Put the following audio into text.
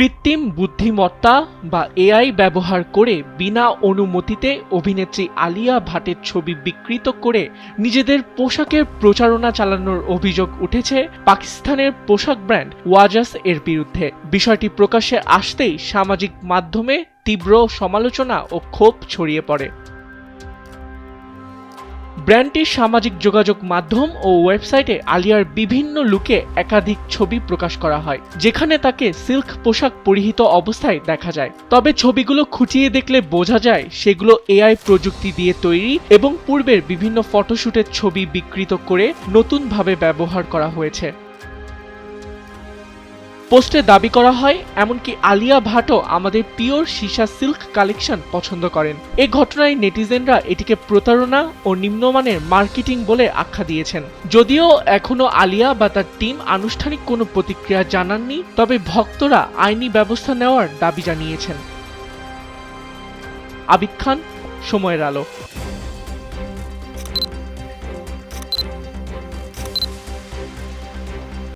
কৃত্রিম বুদ্ধিমত্তা বা এআই ব্যবহার করে বিনা অনুমতিতে অভিনেত্রী আলিয়া ভাটের ছবি বিকৃত করে নিজেদের পোশাকের প্রচারণা চালানোর অভিযোগ উঠেছে পাকিস্তানের পোশাক ব্র্যান্ড ওয়াজাস এর বিরুদ্ধে। বিষয়টি প্রকাশ্যে আসতেই সামাজিক মাধ্যমে তীব্র সমালোচনা ও ক্ষোভ ছড়িয়ে পড়ে। ব্র্যান্ডটির সামাজিক যোগাযোগ মাধ্যম ও ওয়েবসাইটে আলিয়ার বিভিন্ন লুকে একাধিক ছবি প্রকাশ করা হয়, যেখানে তাকে সিল্ক পোশাক পরিহিত অবস্থায় দেখা যায়। তবে ছবিগুলো খুঁটিয়ে দেখলে বোঝা যায় সেগুলো এআই প্রযুক্তি দিয়ে তৈরি এবং পূর্বের বিভিন্ন ফটোশুটের ছবি বিকৃত করে নতুনভাবে ব্যবহার করা হয়েছে। পোস্টে দাবি করা হয় এমনকি আলিয়া ভাটও আমাদের পিওর সীসা সিল্ক কালেকশন পছন্দ করেন। এ ঘটনায় নেটিজেনরা এটিকে প্রতারণা ও নিম্নমানের মার্কেটিং বলে আখ্যা দিয়েছেন। যদিও এখনো আলিয়া বা তার টিম আনুষ্ঠানিক কোনো প্রতিক্রিয়া জানাননি, তবে ভক্তরা আইনি ব্যবস্থা নেওয়ার দাবি জানিয়েছেন। আবিদ খান, সময়ের আলো।